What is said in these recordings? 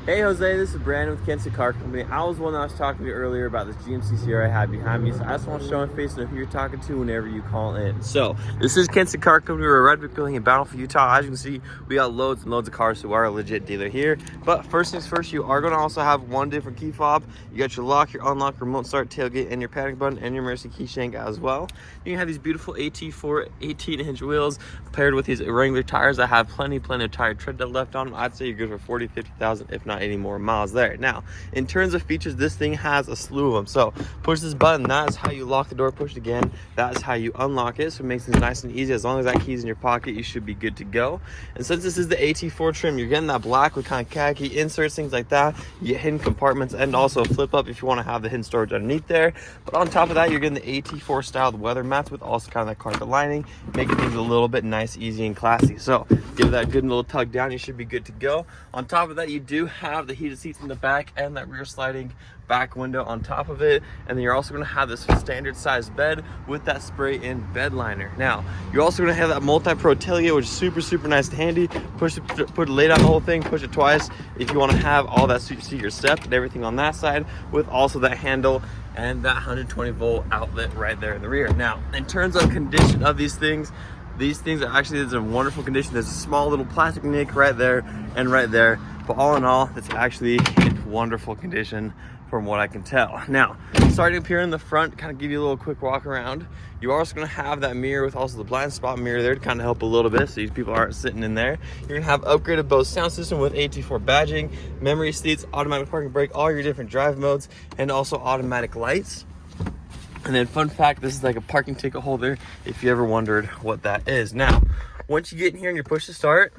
Hey Jose, this is Brandon with GMC Car Company. I was one that I was talking to you earlier about this GMC Sierra I had behind me, so I just want to show my face and know who you're talking to whenever you call in. So, this is GMC Car Company. We're a red building in Battlefield, Utah. As you can see, we got loads and loads of cars, so we are a legit dealer here. But first things first, you are going to also have one different key fob. You got your lock, your unlock, remote start, tailgate, and your panic button, and your emergency key shank as well. You can have these beautiful AT4 18-inch wheels paired with these Wrangler tires that have plenty of tire tread left on them. I'd say you're good for 40, 50,000, if not any more miles there. Now, in terms of features, this thing has a slew of them. So push this button, that is how you lock the door. Push it again, that is how you unlock it. So it makes things nice and easy. As long as that key's in your pocket, you should be good to go. And since this is the AT4 trim, you're getting that black with kind of khaki inserts, things like that. You get hidden compartments and also flip up if you want to have the hidden storage underneath there. But on top of that, you're getting the AT4 styled weather mats with also kind of that carpet lining, making things a little bit nice, easy, and classy. So give that good little tug down, you should be good to go. On top of that, you do have the heated seats in the back and that rear sliding back window on top of it. And then you're also going to have this standard size bed with that spray-in bed liner. Now, you're also going to have that multi-pro tailgate, which is super nice and handy. Lay down the whole thing, push it twice if you want to have all that secret step and everything on that side, with also that handle and that 120 volt outlet right there in the rear. Now, in terms of condition of these things are actually in wonderful condition. There's a small little plastic nick right there and right there, but all in all, it's actually in wonderful condition from what I can tell. Now, starting up here in the front, kind of give you a little quick walk around. You're also going to have that mirror with also the blind spot mirror there to kind of help a little bit so these people aren't sitting in there. You're going to have upgraded Bose sound system with AT4 badging, memory seats, automatic parking brake, all your different drive modes, and also automatic lights. And then fun fact, this is like a parking ticket holder if you ever wondered what that is. Now, once you get in here and you push to start,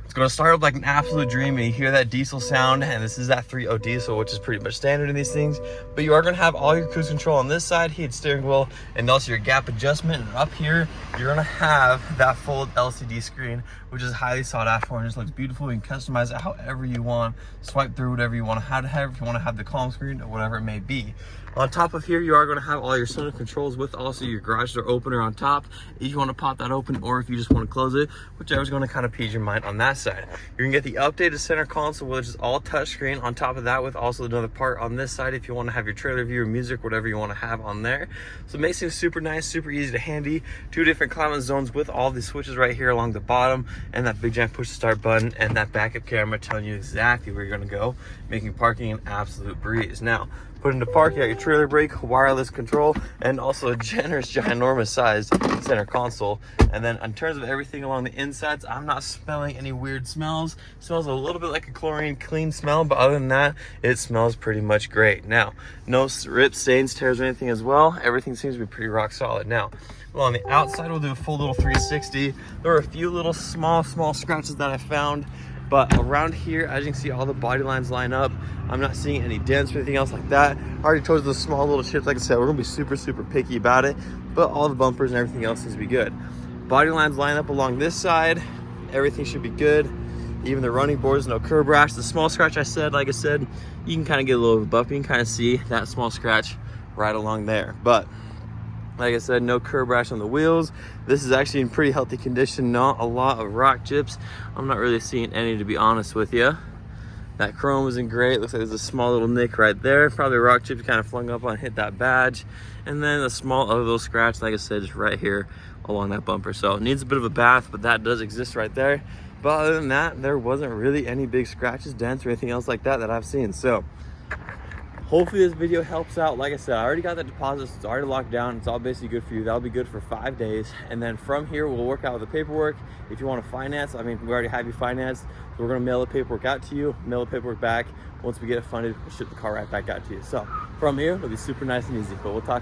it's going to start up like an absolute dream, and you hear that diesel sound, and this is that 3.0 diesel, which is pretty much standard in these things. But you are going to have all your cruise control on this side, heated steering wheel, and also your gap adjustment. And up here, you're going to have that full LCD screen, which is highly sought after and just looks beautiful. You can customize it however you want, swipe through whatever you want to have, if you want to have the calm screen or whatever it may be. On top of here, you are going to have all your center controls with also your garage door opener on top if you want to pop that open, or if you just want to close it, whichever's going to kind of appease your mind on that side. You're going to get the updated center console, which is all touchscreen. On top of that, with also another part on this side if you want to have your trailer view or music, whatever you want to have on there. So it makes things super nice, super easy to handy. 2 different climate zones with all these switches right here along the bottom, and that big giant push to start button, and that backup camera telling you exactly where you're going to go, making parking an absolute breeze. Now, put into park, you got your trailer brake, wireless control, and also a generous, ginormous sized center console. And then in terms of everything along the insides, I'm not smelling any weird smells. It smells a little bit like a chlorine clean smell, but other than that, it smells pretty much great. Now, no rips, stains, tears, or anything as well. Everything seems to be pretty rock solid. Now, well, on the outside, we'll do a full little 360. There are a few little small scratches that I found, but around here, as you can see, all the body lines line up. I'm not seeing any dents or anything else like that. I already told you those small little chips, like I said, we're gonna be super picky about it, but all the bumpers and everything else seems to be good. Body lines line up along this side. Everything should be good. Even the running boards, no curb rash. The small scratch like I said, you can kind of get a little bit bumpy. You can kind of see that small scratch right along there. But like I said, no curb rash on the wheels. This is actually in pretty healthy condition, not a lot of rock chips. I'm not really seeing any, to be honest with you. That chrome isn't great. Looks like there's a small little nick right there. Probably a rock chip kind of flung up on, hit that badge. And then a small other little scratch, like I said, just right here along that bumper. So it needs a bit of a bath, but that does exist right there. But other than that, there wasn't really any big scratches, dents, or anything else like that I've seen. So hopefully this video helps out. Like I said, I already got the deposit, so it's already locked down. It's all basically good for you. That'll be good for 5 days. And then from here, we'll work out with the paperwork. If you want to finance, I mean, we already have you financed. So we're going to mail the paperwork out to you, mail the paperwork back. Once we get it funded, we'll ship the car right back out to you. So from here, it'll be super nice and easy, but we'll talk soon.